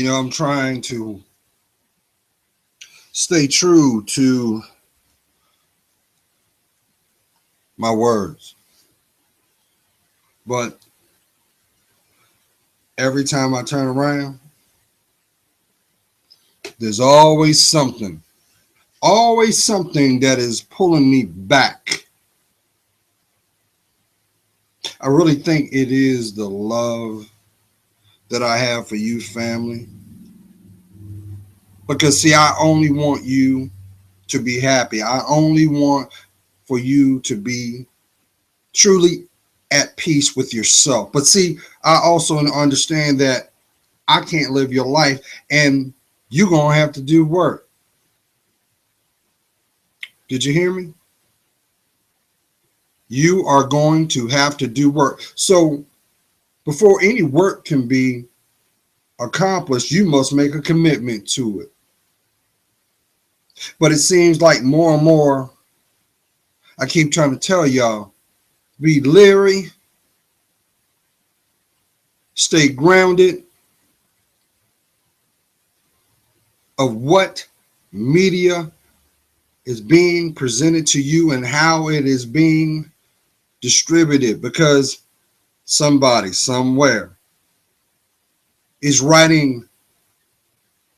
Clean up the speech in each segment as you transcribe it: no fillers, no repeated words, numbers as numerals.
I'm trying to stay true to my words, but every time I turn around, there's always something that is pulling me back. I really think it is the love that I have for you, family. Because, see, I only want you to be happy. I only want for you to be truly at peace with yourself. But, see, I also understand that I can't live your life and you're going to have to do work. Did you hear me? You are going to have to do work. So, before any work can be accomplished, you must make a commitment to it. But it seems like more and more, I keep trying to tell y'all, be leery, stay grounded of what media is being presented to you and how it is being distributed, because somebody somewhere is writing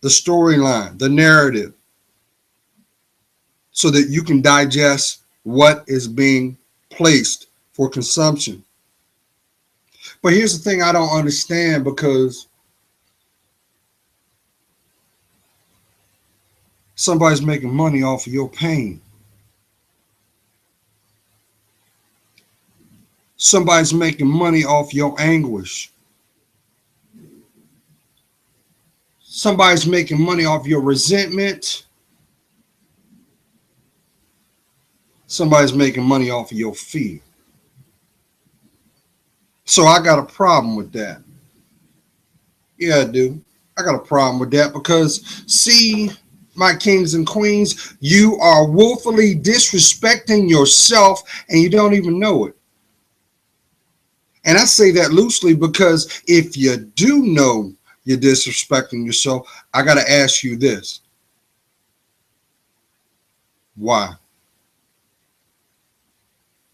the storyline, the narrative, so that you can digest what is being placed for consumption. But here's the thing I don't understand, because somebody's making money off of your pain. Somebody's making money off your anguish. Somebody's making money off your resentment. Somebody's making money off of your fear. So I got a problem with that. Yeah, I do. I got a problem with that because, see, my kings and queens, you are woefully disrespecting yourself and you don't even know it. And I say that loosely because if you do know you're disrespecting yourself, I got to ask you this. Why?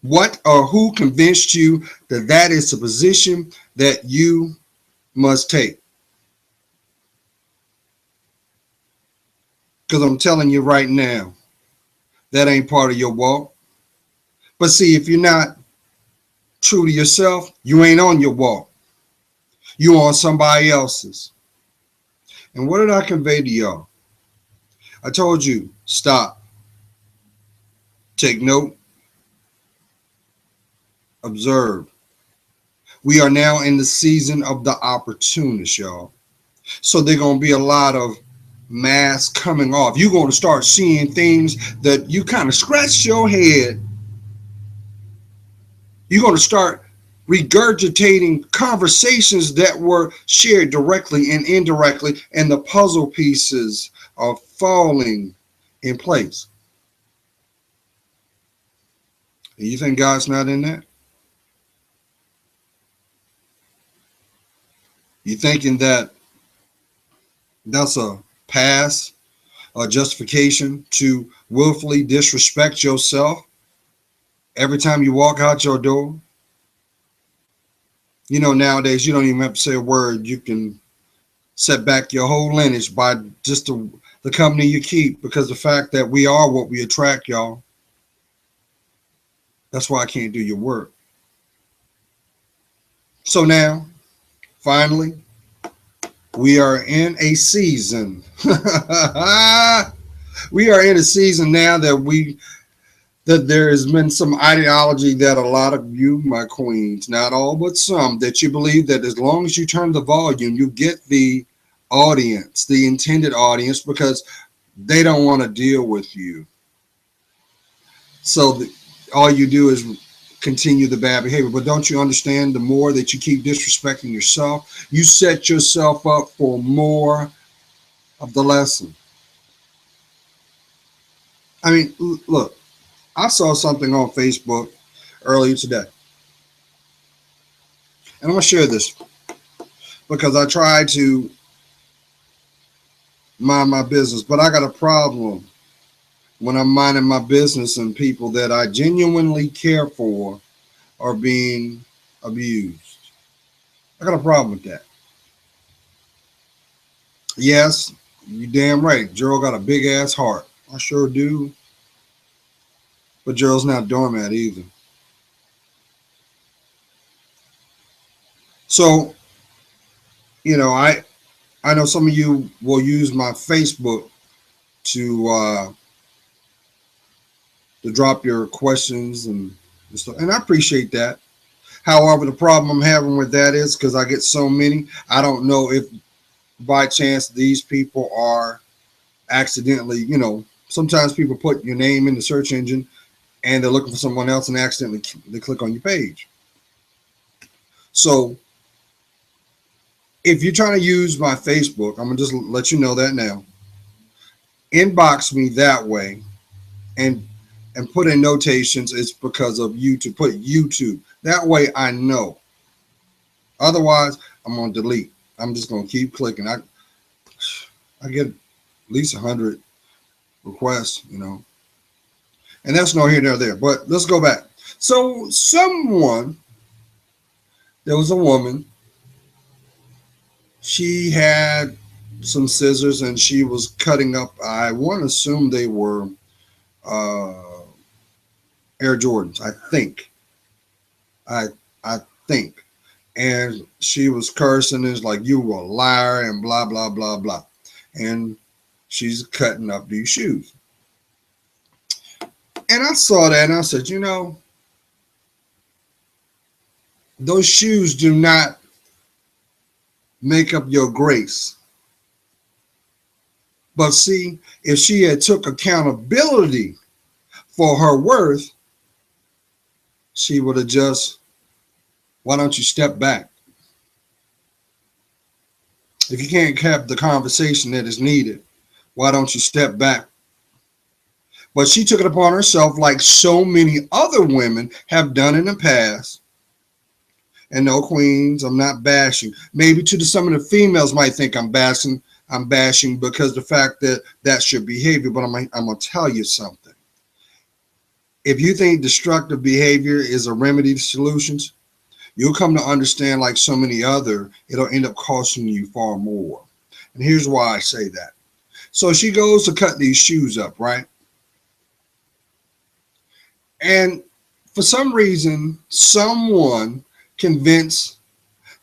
What or who convinced you that that is a position that you must take? Because I'm telling you right now, that ain't part of your walk. But see, if you're not true to yourself, you ain't on your walk. You on somebody else's. And what did I convey to y'all? I told you, stop, take note, observe. We are now in the season of the opportunist, y'all. So there's going to be a lot of masks coming off. You're going to start seeing things that you kind of scratch your head. You're going to start regurgitating conversations that were shared directly and indirectly, and the puzzle pieces are falling in place. And you think God's not in that? You thinking that that's a pass, a justification to willfully disrespect yourself every time you walk out your door? You know, nowadays you don't even have to say a word. You can set back your whole lineage by just the company you keep, because the fact that we are what we attract, y'all. That's why I can't do your work. So now, finally, we are in a season. We are in a season now that there has been some ideology that a lot of you, my queens, not all but some, that you believe that as long as you turn the volume, you get the audience, the intended audience, because they don't want to deal with you. So all you do is continue the bad behavior. But don't you understand, the more that you keep disrespecting yourself, you set yourself up for more of the lesson. I mean, look, I saw something on Facebook earlier today, and I'm going to share this because I try to mind my business, but I got a problem when I'm minding my business and people that I genuinely care for are being abused. I got a problem with that. Yes, you damn right. Gerald got a big ass heart. I sure do. But Gerald's not doormat either. So, I know some of you will use my Facebook to drop your questions and stuff, and I appreciate that. However, the problem I'm having with that is because I get so many, I don't know if by chance these people are accidentally, sometimes people put your name in the search engine and they're looking for someone else and accidentally they click on your page. So if you're trying to use my Facebook, I'm gonna just let you know that now. Inbox me that way and put in notations it's because of YouTube. Put YouTube. That way I know. Otherwise, I'm gonna delete. I'm just gonna keep clicking. I get at least 100 requests, and that's no here nor there. But let's go back. So there was a woman. She had some scissors and she was cutting up. I want to assume they were Air Jordans. I think. I think. And she was cursing. It's like, you were a liar and blah, blah, blah, blah. And she's cutting up these shoes. And I saw that and I said, those shoes do not make up your grace. But see, if she had took accountability for her worth, she would have just, why don't you step back? If you can't have the conversation that is needed, why don't you step back? But she took it upon herself, like so many other women have done in the past. And no, queens, I'm not bashing. Maybe some of the females might think I'm bashing because the fact that that's your behavior. But I'm going to tell you something. If you think destructive behavior is a remedy to solutions, you'll come to understand, like so many other, it'll end up costing you far more. And here's why I say that. So she goes to cut these shoes up, right? And for some reason, someone convinced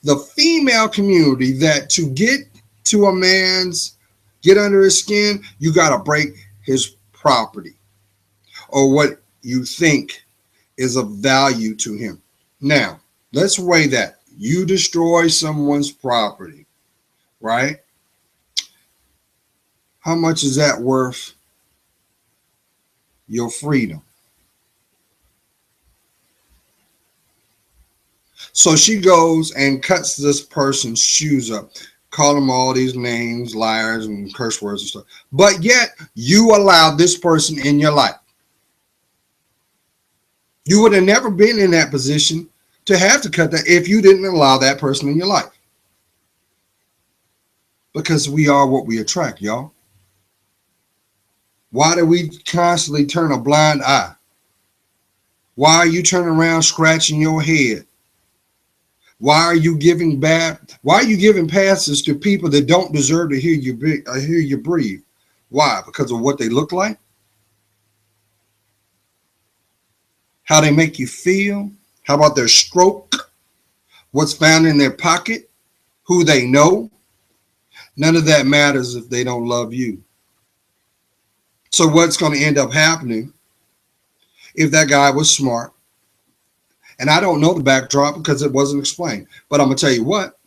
the female community that to get to a man's, get under his skin, you got to break his property or what you think is of value to him. Now, let's weigh that. You destroy someone's property, right? How much is that worth your freedom? So she goes and cuts this person's shoes up, call them all these names, liars and curse words and stuff. But yet you allowed this person in your life. You would have never been in that position to have to cut that if you didn't allow that person in your life. Because we are what we attract, y'all. Why do we constantly turn a blind eye? Why are you turning around scratching your head? Why are you giving passes to people that don't deserve to hear you breathe? Why? Because of what they look like? How they make you feel? How about their stroke? What's found in their pocket? Who they know? None of that matters if they don't love you. So what's going to end up happening if that guy was smart? And I don't know the backdrop because it wasn't explained. But I'm going to tell you what.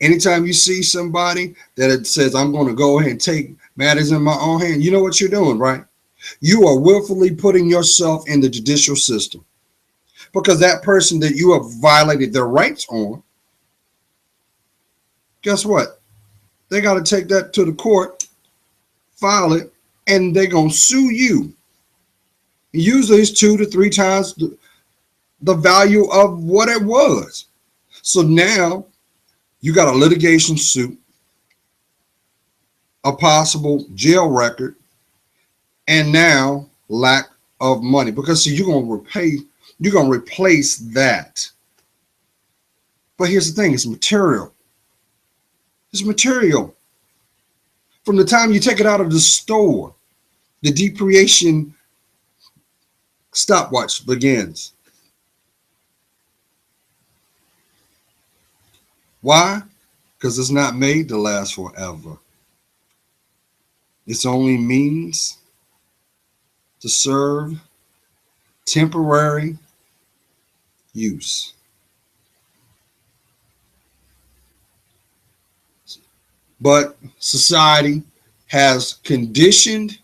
Anytime you see somebody that it says, I'm going to go ahead and take matters in my own hand, you know what you're doing, right? You are willfully putting yourself in the judicial system. Because that person that you have violated their rights on, guess what? They got to take that to the court, file it, and they're going to sue you. Usually it's 2 to 3 times the value of what it was. So now you got a litigation suit, a possible jail record, and now lack of money. Because see, you're gonna replace that. But here's the thing, it's material. It's material. From the time you take it out of the store, the depreciation stopwatch begins. Why? Because it's not made to last forever. It's only means to serve temporary use. But society has conditioned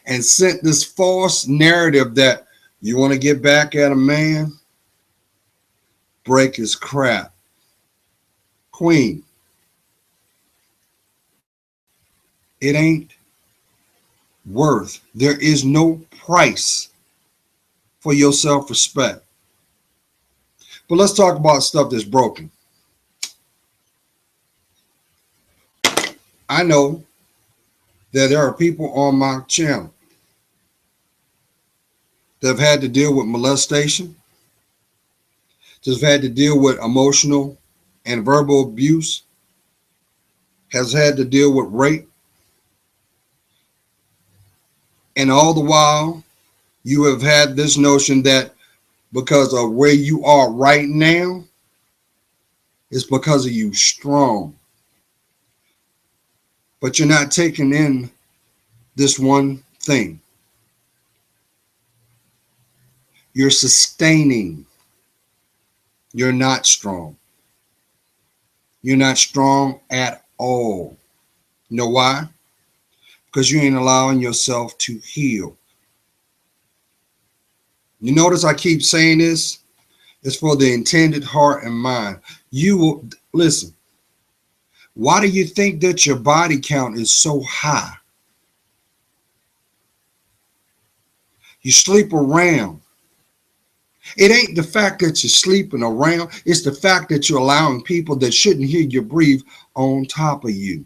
and sent this false narrative that you want to get back at a man, break his crap. Queen, it ain't worth. There is no price for your self-respect. But let's talk about stuff that's broken. I know that there are people on my channel that have had to deal with molestation, that have had to deal with emotional and verbal abuse, has had to deal with rape, and all the while you have had this notion that because of where you are right now, it's because of you strong. But you're not taking in this one thing. You're sustaining. You're not strong. You're not strong at all. You know why? Because you ain't allowing yourself to heal. You notice I keep saying this? It's for the intended heart and mind. You will, listen, why do you think that your body count is so high? You sleep around. It ain't the fact that you're sleeping around. It's the fact that you're allowing people that shouldn't hear you breathe on top of you.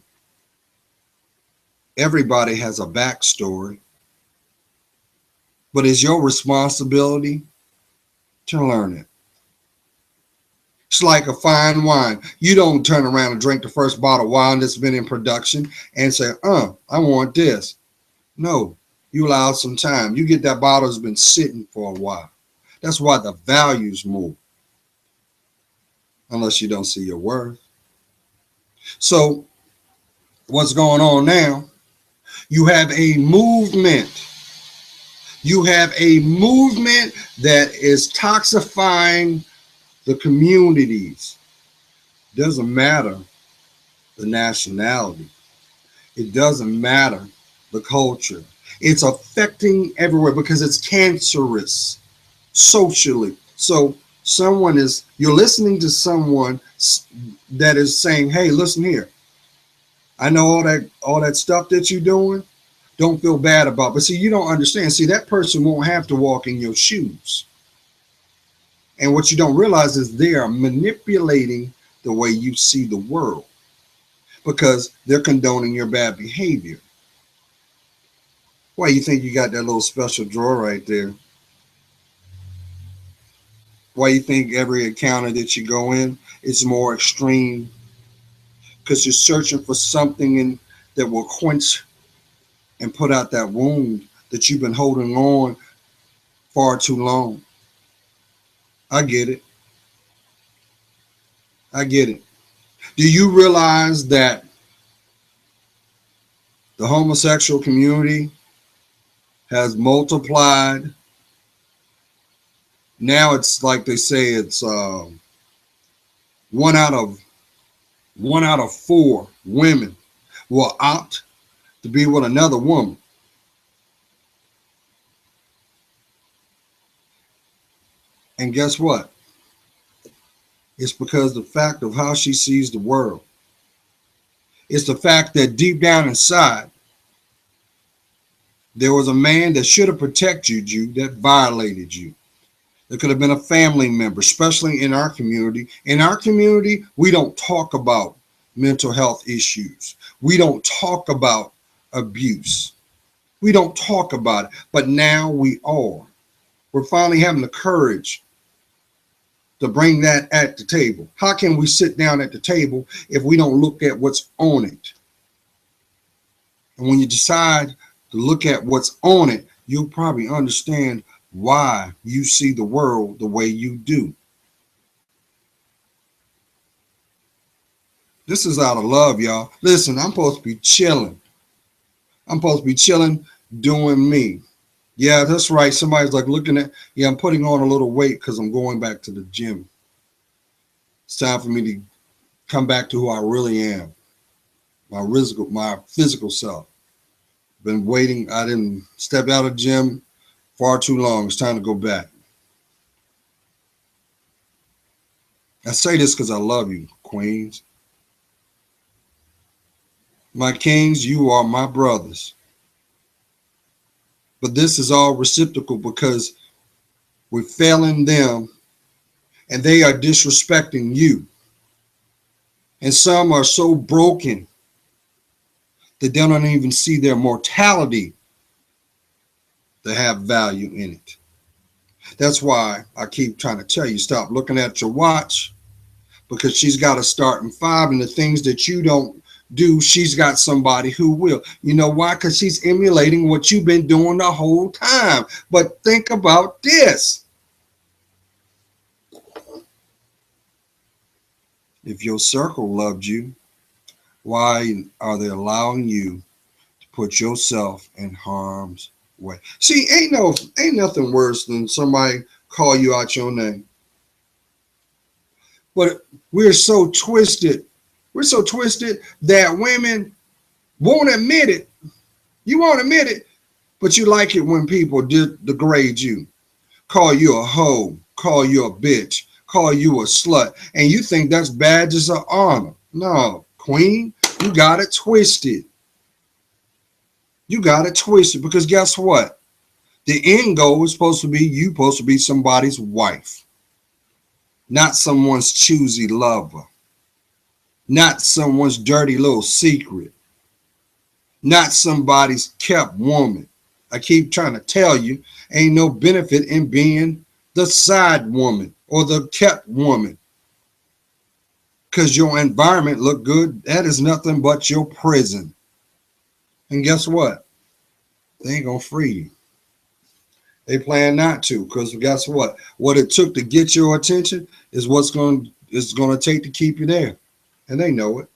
Everybody has a backstory, but it's your responsibility to learn it. It's like a fine wine. You don't turn around and drink the first bottle of wine that's been in production and say, I want this. No, you allow some time. You get that bottle that's been sitting for a while. That's why the values move. Unless you don't see your worth. So what's going on now? You have a movement. You have a movement that is toxifying the communities. Doesn't matter the nationality. It doesn't matter the culture. It's affecting everywhere because it's cancerous socially. So you're listening to someone that is saying, hey, listen here. I know all that stuff that you're doing, don't feel bad about. But see, you don't understand. See, that person won't have to walk in your shoes. And what you don't realize is they are manipulating the way you see the world because they're condoning your bad behavior. Why you think you got that little special drawer right there? Why you think every encounter that you go in is more extreme? Because you're searching for something that will quench and put out that wound that you've been holding on far too long. I get it. I get it. Do you realize that the homosexual community has multiplied? Now it's like they say it's one out of 4 women will opt to be with another woman. And guess what? It's because the fact of how she sees the world. It's the fact that deep down inside, there was a man that should have protected you that violated you. There could have been a family member, especially in our community. In our community, we don't talk about mental health issues. We don't talk about abuse. We don't talk about it. But now we are. We're finally having the courage to bring that at the table. How can we sit down at the table if we don't look at what's on it? And when you decide to look at what's on it, you'll probably understand why you see the world the way you do. This is out of love, y'all. Listen, I'm supposed to be chilling. I'm supposed to be chilling, doing me. Yeah, that's right. Somebody's like looking at, yeah, I'm putting on a little weight because I'm going back to the gym. It's time for me to come back to who I really am, my physical self. Been waiting. I didn't step out of the gym far too long. It's time to go back. I say this because I love you, queens. My kings, you are my brothers. But this is all reciprocal because we're failing them and they are disrespecting you. And some are so broken that they don't even see their mortality to have value in it. That's why I keep trying to tell you, stop looking at your watch, because she's got to start in 5, and the things that you don't do, she's got somebody who will. You know why? Because she's emulating what you've been doing the whole time. But think about this. If your circle loved you, why are they allowing you to put yourself in harm's way? See, ain't nothing worse than somebody call you out your name. But we're so twisted. We're so twisted that women won't admit it. You won't admit it, but you like it when people degrade you, call you a hoe, call you a bitch, call you a slut, and you think that's badges of honor. No, queen, you got it twisted. You got it twisted because guess what? The end goal is supposed to be you supposed to be somebody's wife, not someone's choosy lover, not someone's dirty little secret, not somebody's kept woman. I keep trying to tell you, ain't no benefit in being the side woman or the kept woman. Because your environment look good, that is nothing but your prison. And guess what? They ain't gonna free you. They plan not to, because guess what? What it took to get your attention is what's going to take to keep you there. And they know it.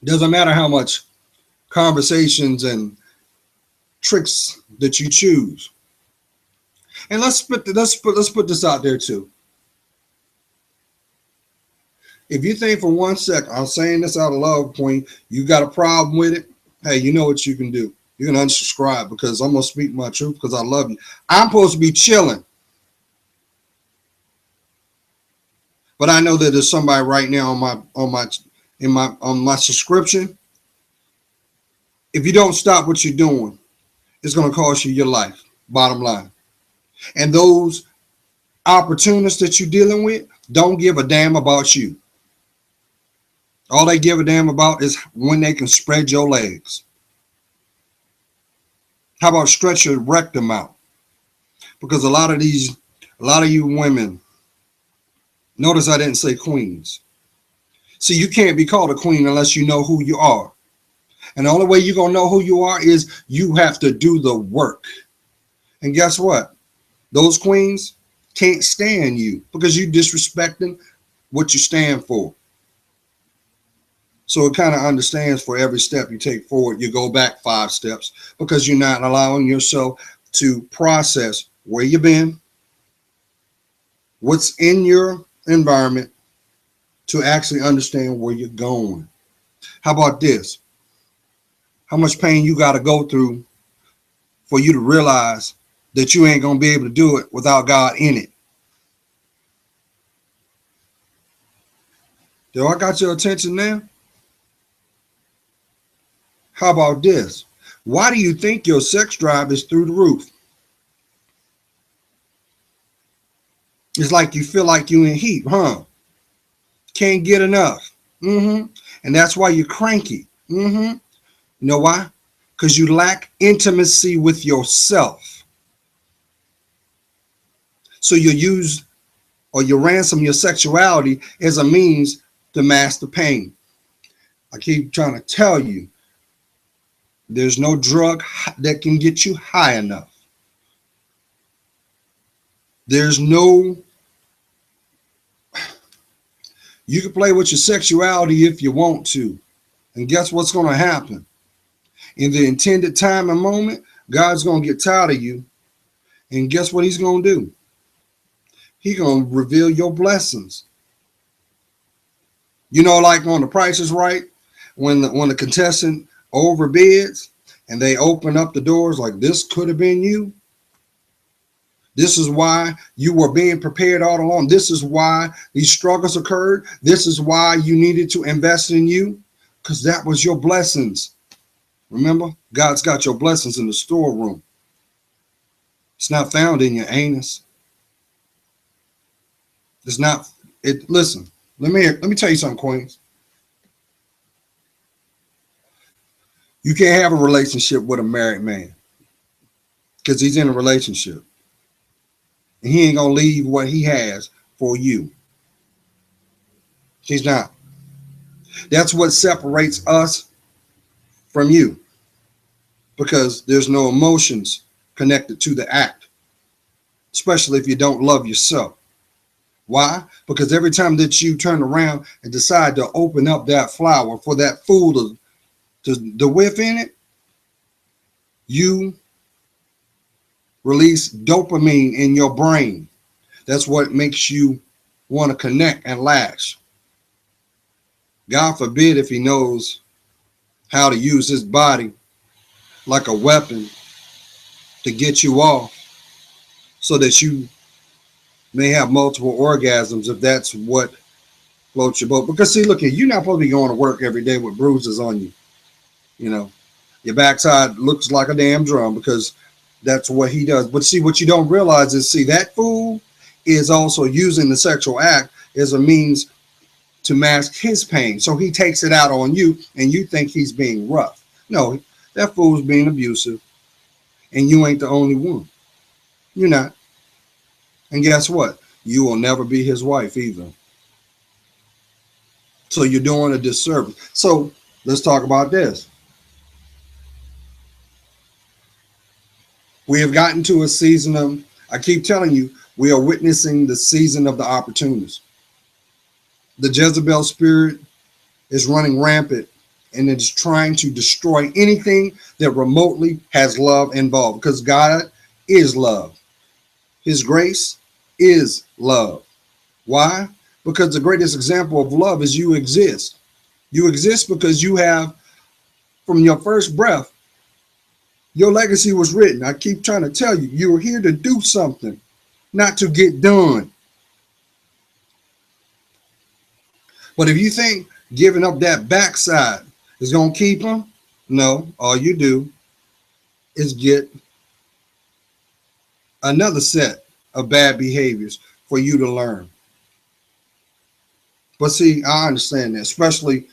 Doesn't matter how much conversations and tricks that you choose. And let's put this out there too. If you think for 1 second, I'm saying this out of love, Queen, you got a problem with it, hey, you know what you can do. You can unsubscribe because I'm gonna speak my truth because I love you. I'm supposed to be chilling. But I know that there's somebody right now on my subscription. If you don't stop what you're doing, it's gonna cost you your life, bottom line. And those opportunists that you're dealing with don't give a damn about you. All they give a damn about is when they can spread your legs. How about stretch your rectum out? Because a lot of you women, notice I didn't say queens. See, you can't be called a queen unless you know who you are. And the only way you're going to know who you are is you have to do the work. And guess what? Those queens can't stand you because you're disrespecting what you stand for. So it kind of understands for every step you take forward, you go back 5 steps because you're not allowing yourself to process where you've been, what's in your environment, to actually understand where you're going. How about this? How much pain you got to go through for you to realize that you ain't going to be able to do it without God in it. Do I got your attention now? How about this? Why do you think your sex drive is through the roof? It's like you feel like you in heat, huh? Can't get enough. And that's why you're cranky. You know why? Because you lack intimacy with yourself. So you use or you ransom your sexuality as a means to mask the pain. I keep trying to tell you, there's no drug that can get you high enough. There's no, you can play with your sexuality if you want to. And guess what's going to happen? In the intended time and moment, God's going to get tired of you. And guess what he's going to do? He's going to reveal your blessings. You know, like on The Price is Right, when the contestant overbids and they open up the doors like, this could have been you. This is why you were being prepared all along. This is why these struggles occurred. This is why you needed to invest in you, because that was your blessings. Remember, God's got your blessings in the storeroom. It's not found in your anus. It's not. It. Listen, let me tell you something, Queens. You can't have a relationship with a married man because he's in a relationship. And he ain't going to leave what he has for you. He's not. That's what separates us from you, because there's no emotions connected to the act, especially if you don't love yourself. Why? Because every time that you turn around and decide to open up that flower for that fool to whiff in it, you release dopamine in your brain. That's what makes you want to connect and lash. God forbid if he knows how to use his body like a weapon to get you off so that you may have multiple orgasms, if that's what floats your boat. Because see, look here, you're not supposed to be going to work every day with bruises on you. You know, your backside looks like a damn drum because that's what he does. But see, what you don't realize is, see, that fool is also using the sexual act as a means to mask his pain. So he takes it out on you and you think he's being rough. No, that fool's being abusive, and you ain't the only one. You're not. And guess what? You will never be his wife either. So you're doing a disservice. So let's talk about this. We have gotten to a season of, I keep telling you, we are witnessing the season of the opportunists. The Jezebel spirit is running rampant, and it's trying to destroy anything that remotely has love involved, because God is love. His grace is love. Why? Because the greatest example of love is you exist. You exist because you have, from your first breath, your legacy was written. I keep trying to tell you, you were here to do something, not to get done. But if you think giving up that backside is going to keep them, no, all you do is get another set of bad behaviors for you to learn. But see, I understand that, especially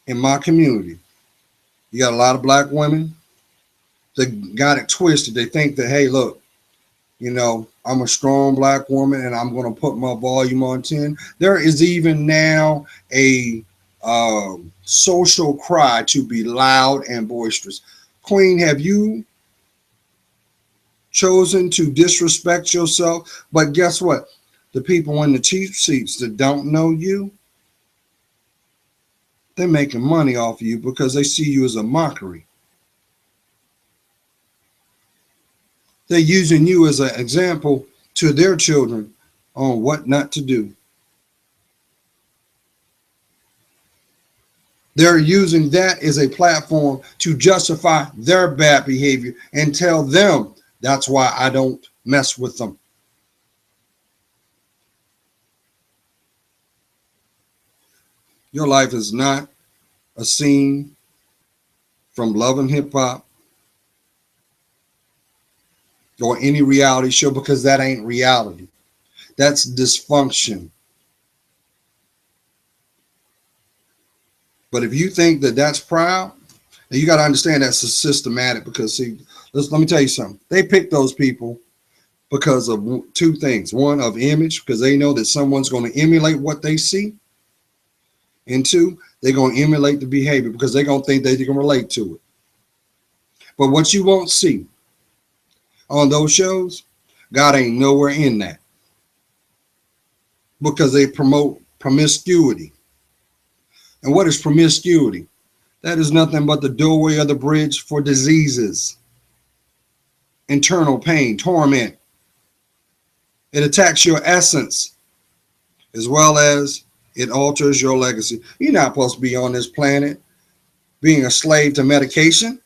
in my community. You got a lot of black women that got it twisted. They think that, hey, look, you know, I'm a strong black woman and I'm going to put my volume on 10. There is even now a social cry to be loud and boisterous. Queen, have you chosen to disrespect yourself? But guess what? The people in the cheap seats that don't know you, they're making money off of you because they see you as a mockery. They're using you as an example to their children on what not to do. They're using that as a platform to justify their bad behavior and tell them That's why I don't mess with them. Your life is not a scene from Love and Hip Hop or any reality show, because that ain't reality. That's dysfunction. But if you think that that's proud, and you got to understand that's a systematic, because see, let me tell you something. They pick those people because of two things. One, of image, because they know that someone's going to emulate what they see. And two, they're going to emulate the behavior because they're going to think they can relate to it. But what you won't see on those shows, God ain't nowhere in that, because they promote promiscuity. And what is promiscuity? That is nothing but the doorway of the bridge for diseases, internal pain, torment. It attacks your essence as well as it alters your legacy. You're not supposed to be on this planet being a slave to medication.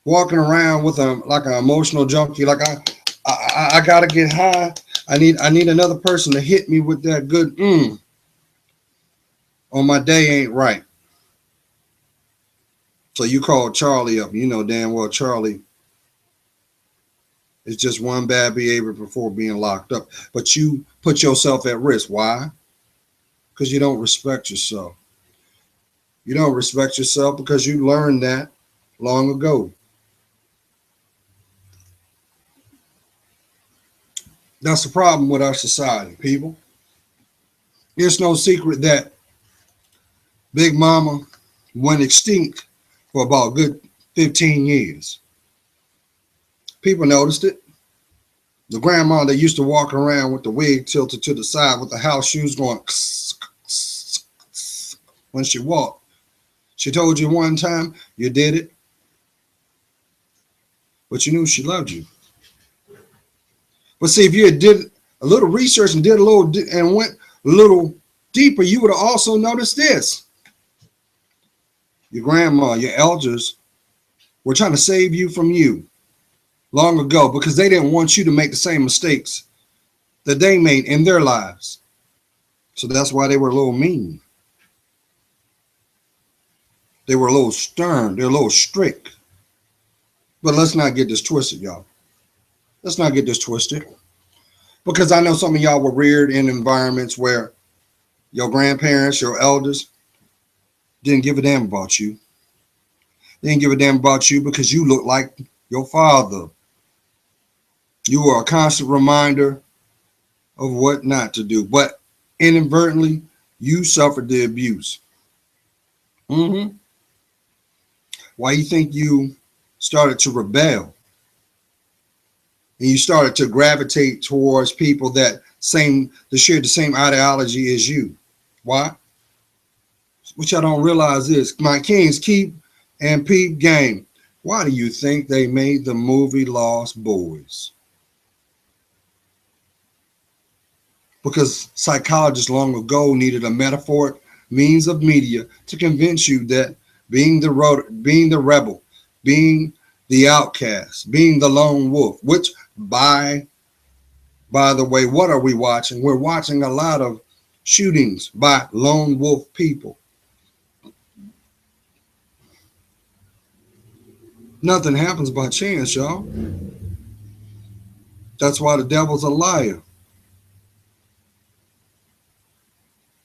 Walking around with like an emotional junkie, like I gotta get high. I need another person to hit me with that good on my day ain't right. So you call Charlie up. You know damn well Charlie is just one bad behavior before being locked up. But you put yourself at risk. Why? Because you don't respect yourself. You don't respect yourself because you learned that long ago. That's the problem with our society, people. It's no secret that Big Mama went extinct for about a good 15 years. People noticed it. The grandma that used to walk around with the wig tilted to the side with the house shoes going when she walked. She told you one time you did it, but you knew she loved you. But see, if you did a little research and did a little and went a little deeper, you would have also noticed this. Your grandma, your elders were trying to save you from you long ago because they didn't want you to make the same mistakes that they made in their lives. So that's why they were a little mean. They were a little stern. They're a little strict. But let's not get this twisted, y'all. Let's not get this twisted. Because I know some of y'all were reared in environments where your grandparents, your elders, didn't give a damn about you. They didn't give a damn about you because you look like your father. You were a constant reminder of what not to do. But inadvertently, you suffered the abuse. Why you think you started to rebel? And you started to gravitate towards people that share the same ideology as you. Why? What y'all don't realize is, my kings, keep and peep game. Why do you think they made the movie Lost Boys? Because psychologists long ago needed a metaphoric means of media to convince you that being the rebel, being the outcast, being the lone wolf, which by the way, what are we watching? We're watching a lot of shootings by lone wolf people. Nothing happens by chance, y'all. That's why the devil's a liar.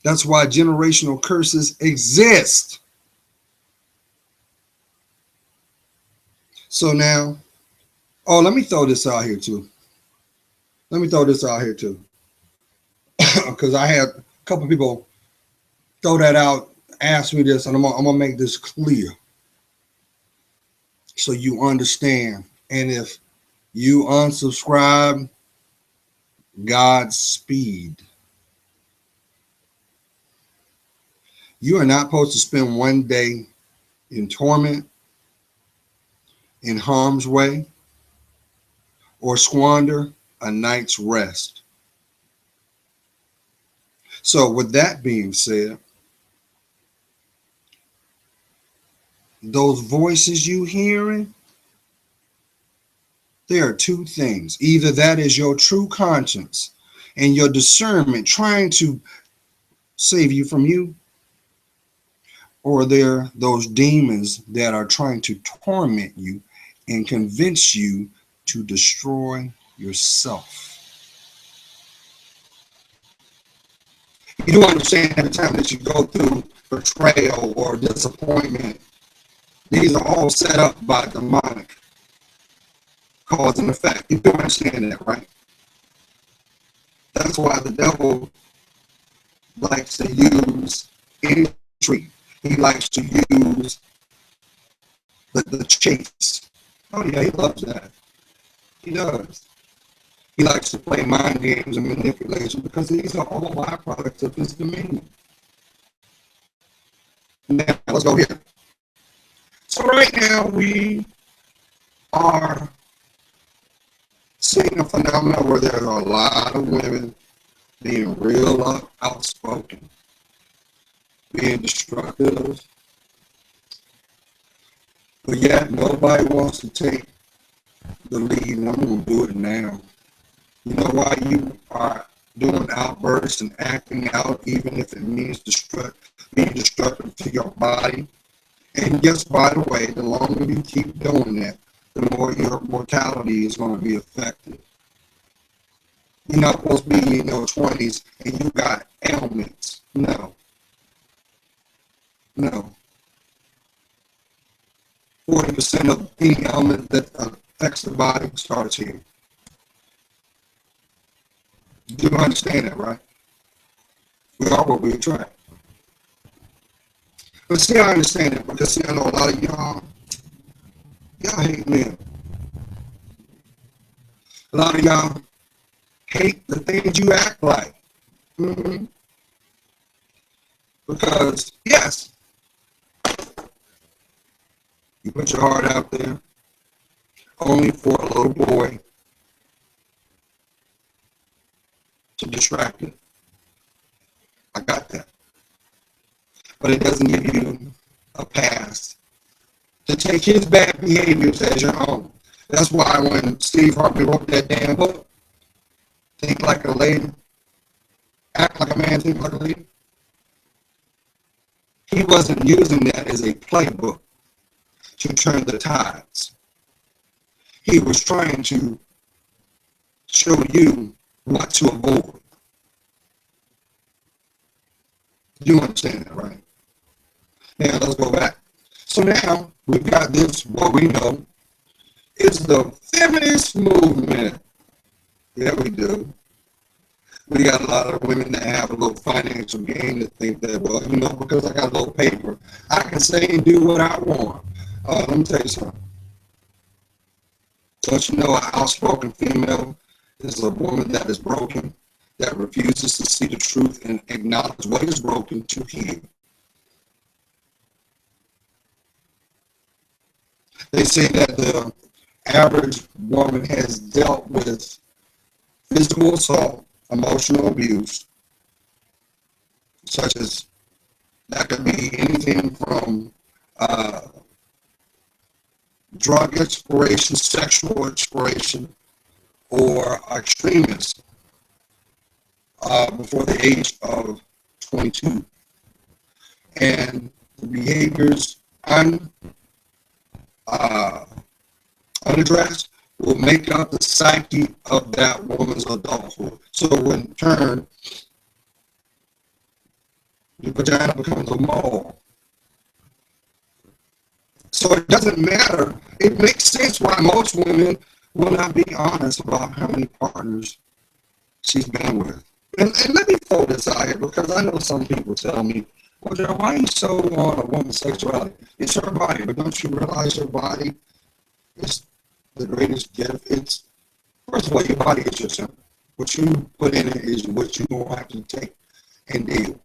That's why generational curses exist. So now, let me throw this out here too. Because I had a couple people throw that out, ask me this, and I'm gonna make this clear so you understand. And if you unsubscribe, Godspeed. You are not supposed to spend one day in torment, in harm's way, or squander a night's rest. So with that being said, those voices you hearing, there are two things. Either that is your true conscience and your discernment trying to save you from you, or there those demons that are trying to torment you and convince you to destroy yourself. You do understand every time that you go through betrayal or disappointment, these are all set up by demonic cause and effect. You do understand that, right? That's why the devil likes to use intrigue. He likes to use the chase. Oh yeah, he loves that. He does. He likes to play mind games and manipulation because these are all byproducts of his dominion. Now, let's go here. So right now we are seeing a phenomenon where there are a lot of women being real outspoken, being destructive, but yet nobody wants to take the lead, and I'm going to do it now. You know why you are doing outbursts and acting out, even if it means being destructive to your body? And yes, by the way, the longer you keep doing that, the more your mortality is going to be affected. You're not supposed to be in your 20s and you got ailments. No. No. 40% of any ailment that affects the body starts here. You understand that, right? We are what we attract. But see, I understand it because see, I know a lot of y'all hate men. A lot of y'all hate the things you act like. Mm-hmm. Because, yes, you put your heart out there only for a little boy to distract it. I got that. But it doesn't give you a pass to take his bad behaviors as your own. That's why when Steve Harvey wrote that damn book, Think Like a Lady, Act Like a Man, Think Like a Lady, he wasn't using that as a playbook to turn the tides. He was trying to show you what to avoid. You understand that, right? Now let's go back. So now we've got this, what we know is the feminist movement. Yeah, we do. We got a lot of women that have a little financial gain to think that, well, you know, because I got a little paper, I can say and do what I want. Let me tell you something. Don't you know an outspoken female is a woman that is broken, that refuses to see the truth and acknowledge what is broken to heal. They say that the average woman has dealt with physical assault, emotional abuse, such as that could be anything from drug exploration, sexual exploration, or extremism before the age of 22. And the behaviors unaddressed will make up the psyche of that woman's adulthood. So in turn, the vagina becomes a mole. So it doesn't matter. It makes sense why most women will not be honest about how many partners she's been with. And let me throw this out here because I know some people tell me, well, Joe, why are you so on a woman's sexuality? It's her body, but don't you realize your body is the greatest gift? It's, first of all, your body is your symbol. What you put in it is what you will have to take and deal.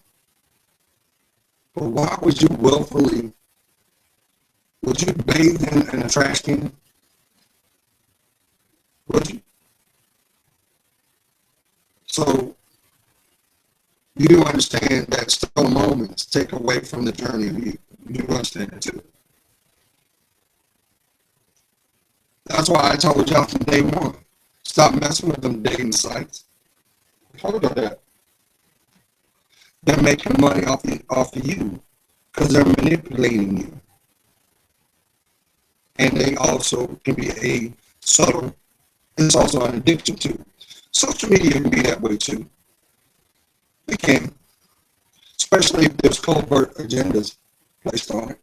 But why would you willfully, would you bathe in a trash can? Would you? So you do understand that stolen moments take away from the journey of you. You do understand that too. That's why I told y'all from day one, stop messing with them dating sites. I told y'all that. They're making money off of you because they're manipulating you. And they also can be a subtle, it's also an addiction too. Social media can be that way too. It can, especially if there's covert agendas placed on it.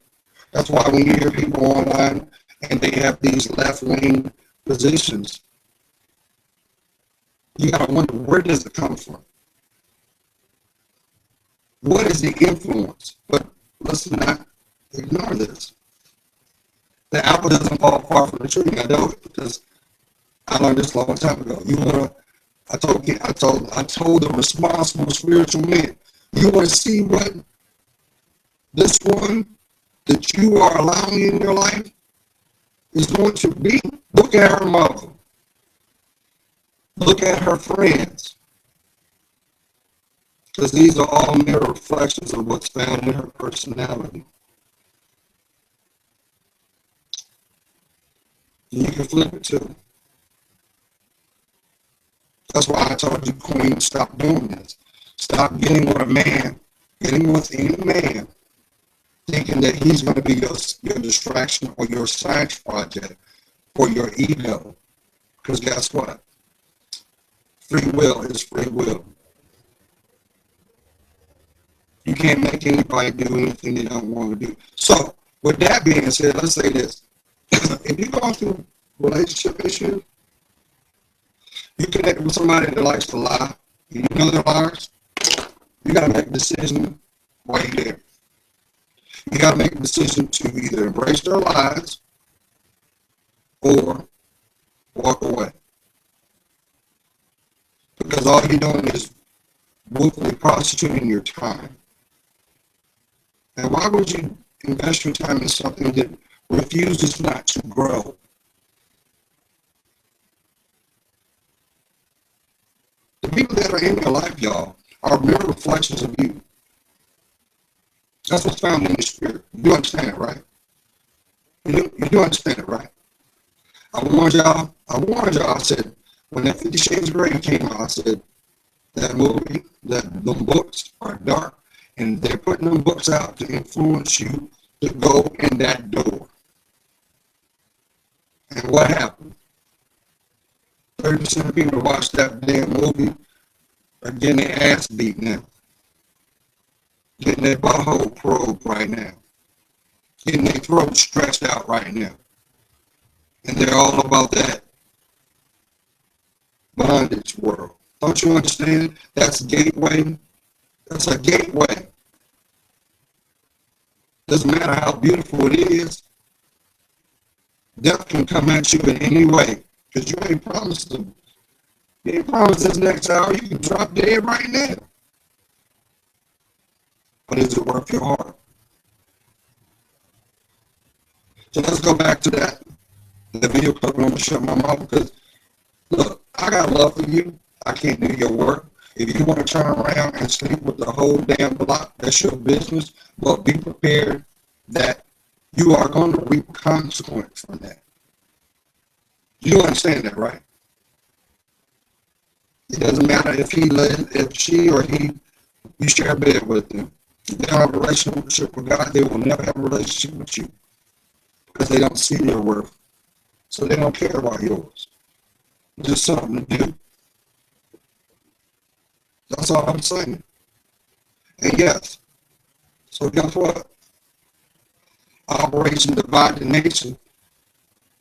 That's why when you hear people online and they have these left-wing positions, you gotta wonder, where does it come from? What is the influence? But let's not ignore this. The apple doesn't fall far from the tree. I know it because I learned this a long time ago. I told the responsible spiritual men, you want to see what this one that you are allowing in your life is going to be? Look at her mother. Look at her friends. Because these are all mirror reflections of what's found in her personality. And you can flip it too. That's why I told you, Queen, stop doing this. Stop getting with any man, thinking that he's going to be your distraction or your science project or your ego. Because guess what? Free will is free will. You can't make anybody do anything they don't want to do. So, with that being said, let's say this. If you're going through relationship issues, you connect with somebody that likes to lie, you know they're liars, you got to make a decision right there. You got to make a decision to either embrace their lies or walk away. Because all you're doing is willfully prostituting your time. And why would you invest your time in something that refuses not to grow? The people that are in your life, y'all, are mere reflections of you. That's what's found in the spirit. You do understand it, right? You do understand it, right? I warned y'all, I said, when that 50 Shades of Grey came out, I said, that movie, that the books are dark, and they're putting them books out to influence you to go in that door. And what happened? 30% of people watch that damn movie are getting their ass beat now. Getting their butthole probed right now. Getting their throat stretched out right now. And they're all about that bondage world. Don't you understand? That's a gateway. That's a gateway. Doesn't matter how beautiful it is. Death can come at you in any way. Because you ain't promised them. You ain't promised this next hour you can drop dead right now. But is it worth your heart? So let's go back to that. The video clip, I'm going to shut my mouth because, look, I got love for you. I can't do your work. If you want to turn around and sleep with the whole damn block, that's your business. But be prepared that you are going to reap consequence from that. You understand that, right? It doesn't matter if she or he, you share a bed with them. If they don't have a relationship with God, they will never have a relationship with you because they don't see your worth. So they don't care about yours. It's just something to do. That's all I'm saying. And yes, so guess what? Operation Divide the Nation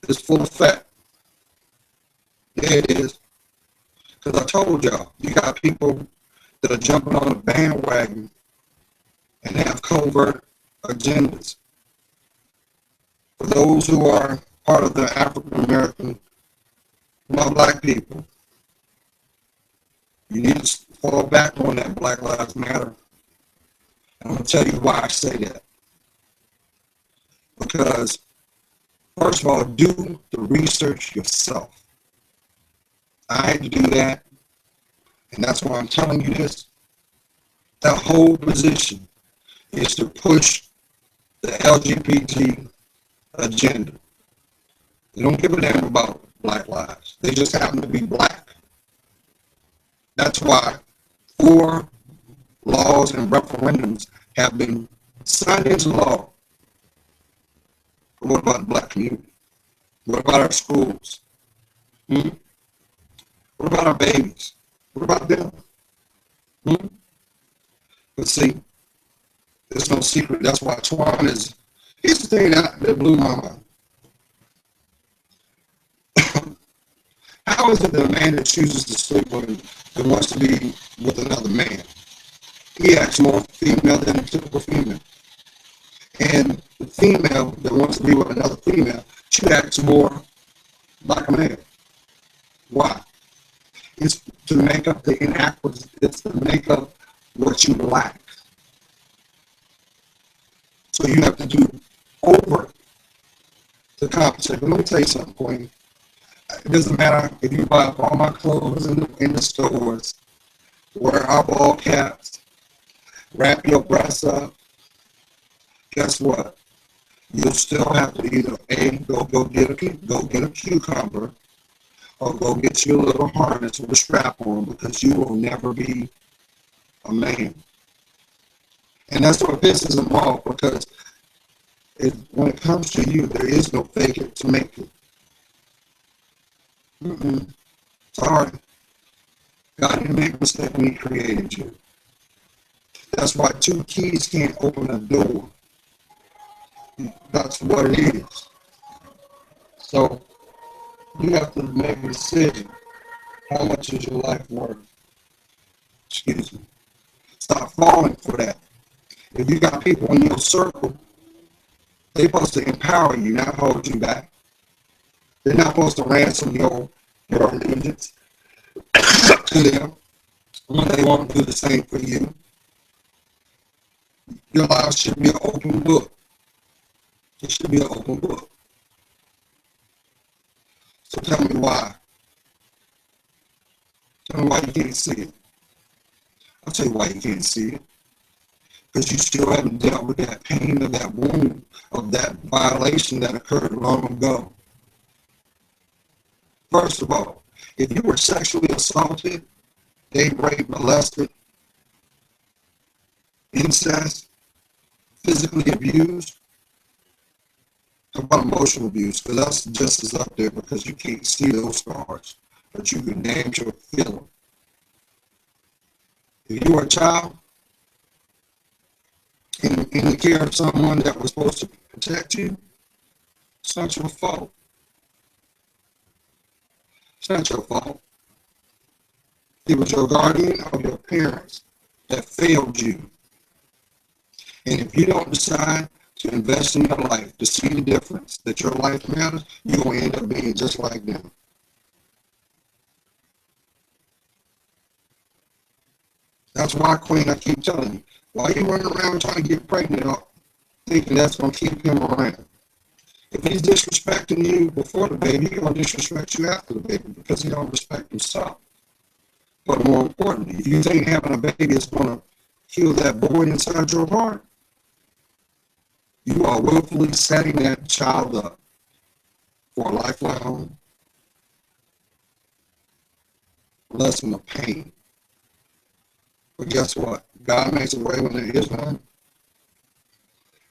is full effect. There it is. Because I told y'all, you got people that are jumping on the bandwagon and have covert agendas. For those who are part of the African American, black people, you need to fall back on that Black Lives Matter. I'm going to tell you why I say that. Because, first of all, do the research yourself. I had to do that, and that's why I'm telling you this. That whole position is to push the LGBT agenda. They don't give a damn about black lives. They just happen to be black. That's why 4 laws and referendums have been signed into law. But what about the black community? What about our schools? Hmm? What about our babies? What about them? Hmm? But see, there's no secret. That's why Twan is. Here's the thing that blew my mind. How is it that a man that chooses to sleep with and wants to be with another man, he acts more female than a typical female? And the female that wants to be with another female, she acts more like a man. Why? It's to make up the inadequacies. It's to make up what you lack. So you have to do over to compensate. But let me tell you something, Queen. It doesn't matter if you buy up all my clothes in the stores, wear our ball caps, wrap your breasts up. Guess what? You'll still have to either go get a cucumber, or go get you a little harness with a strap on, because you will never be a man. And that's what pisses them off, because when it comes to you, there is no fake it to make it. Sorry. God didn't make a mistake when he created you. That's why 2 keys can't open a door. That's what it is. So you have to make a decision. How much is your life worth? Excuse me. Stop falling for that. If you got people in your circle, they're supposed to empower you, not hold you back. They're not supposed to ransom your allegiance to them when they won't do the same for you. Your life should be an open book. It should be an open book. So tell me why. Tell me why you can't see it. I'll tell you why you can't see it. Because you still haven't dealt with that pain of that wound, of that violation that occurred long ago. First of all, if you were sexually assaulted, raped, molested, incest, physically abused, how about emotional abuse? Because that's just as up there, because you can't see those scars, but you can damn sure feel them. If you were a child in the care of someone that was supposed to protect you, it's not your fault. It's not your fault. It was your guardian or your parents that failed you. And if you don't decide to invest in your life, to see the difference, that your life matters, you're going to end up being just like them. That's why, Queen, I keep telling you, why you running around trying to get pregnant thinking that's going to keep him around? If he's disrespecting you before the baby, he's going to disrespect you after the baby, because he don't respect himself. But more importantly, if you think having a baby is going to heal that void inside your heart, you are willfully setting that child up for a lifelong lesson of pain. But guess what? God makes a way when there is none.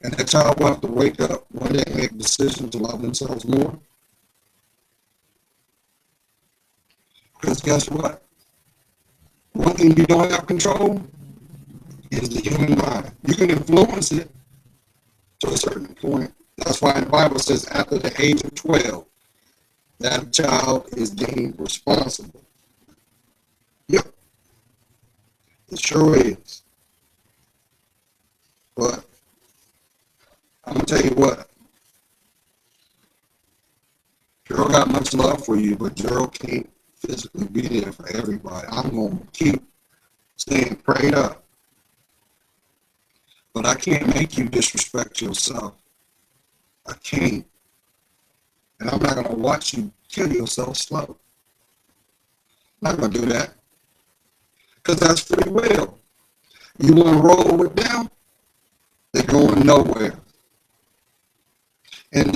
And that child will have to wake up one day and make a decision to love themselves more. Because guess what? One thing you don't have control is the human mind. You can influence it to a certain point. That's why the Bible says after the age of 12, that child is deemed responsible. Yep. It sure is. But I'm going to tell you what. Gerald got much love for you, but Gerald can't physically be there for everybody. I'm going to keep staying prayed up. But I can't make you disrespect yourself. I can't. And I'm not going to watch you kill yourself slow. I'm not going to do that. Because that's free will. You want to roll with them? They're going nowhere. And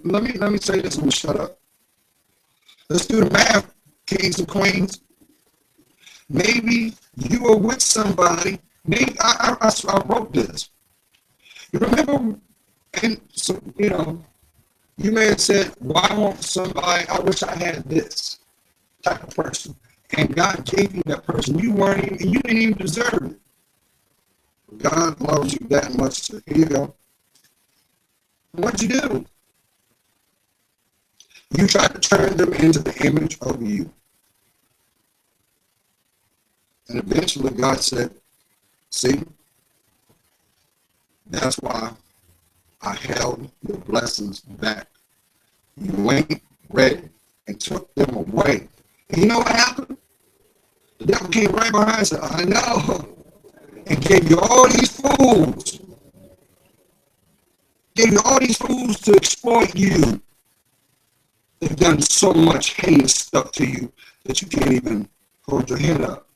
let me say this and shut up. Let's do the math, kings and queens. Maybe you were with somebody. Maybe I wrote this. You remember, and so you may have said, "Well, I want somebody. I wish I had this type of person." And God gave you that person. You didn't even deserve it. God loves you that much. So here you go. What'd you do? You tried to turn them into the image of you. And eventually God said, see, that's why I held your blessings back. You ain't ready and took them away. And you know what happened? The devil came right behind and said, I know. And gave you all these fools. Gave you all these fools to exploit you. They've done so much heinous stuff to you that you can't even hold your head up.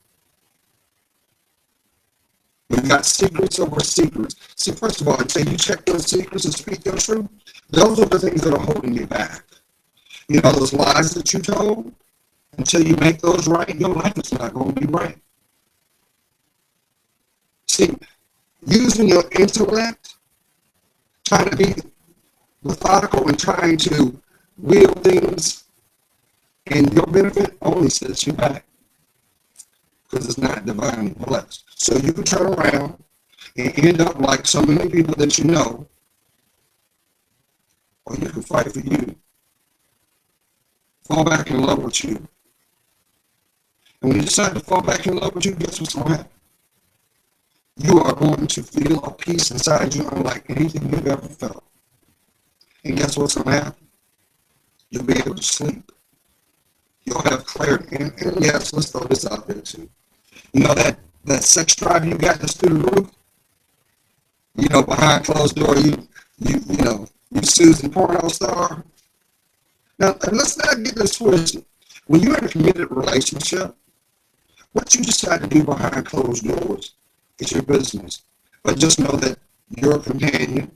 We've got secrets over secrets. See, first of all, I'd say you check those secrets and speak your truth. Those are the things that are holding you back. You know, those lies that you told, until you make those right, your life is not going to be right. See, using your intellect, trying to be methodical and trying to wield things in your benefit only sets you back because it's not divinely blessed. So you can turn around and end up like so many people that you know, or you can fight for you. Fall back in love with you. And when you decide to fall back in love with you, guess what's going to happen? You are going to feel a peace inside you unlike anything you've ever felt. And guess what's going to happen? You'll be able to sleep. You'll have clarity. And yes, let's throw this out there too. You know that sex drive you got that's through the roof? You know, behind closed door, you Susan porno star. Now, let's not get this twisted. When you're in a committed relationship, what you decide to do behind closed doors is your business. But just know that your companion,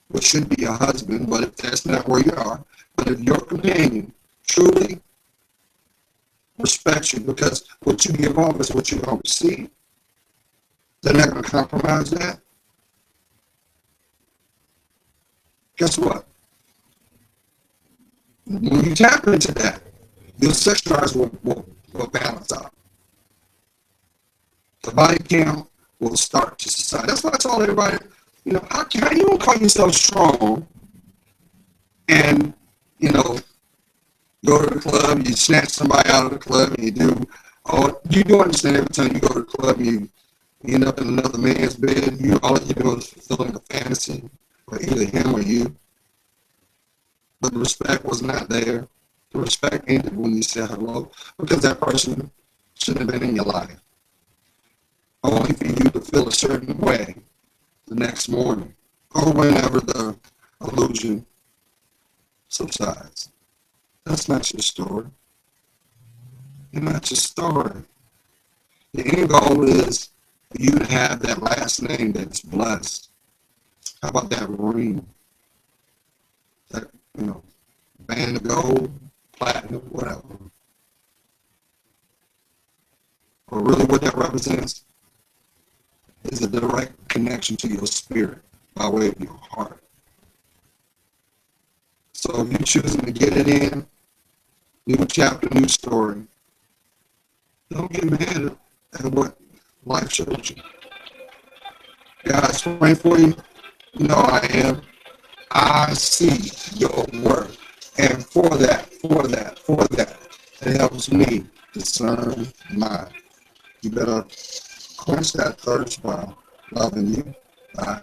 which should be your husband, but if that's not where you are, but if your companion truly respects you, because what you give off is what you're going to receive, they're not going to compromise that. Guess what? When you tap into that, your sex drives will balance out. The body count will start to subside. That's why I told everybody, how you don't call yourself strong and, go to the club, you snatch somebody out of the club and you do understand every time you go to the club and you end up in another man's bed, all you do is fulfilling a fantasy for either him or you. But the respect was not there. The respect ended when you said hello because that person shouldn't have been in your life. Only for you to feel a certain way the next morning or whenever the illusion subsides. That's not your story. You're not your story. The end goal is for you to have that last name that's blessed. How about that ring? That, band of gold, platinum, whatever. Or really what that represents is a direct connection to your spirit by way of your heart. So if you're choosing to get it in, new chapter, new story, don't get mad at what life shows you. God's praying for you. You know I am. I see your work. And for that, it helps me discern mine. You better quench that thirst by loving you. Bye.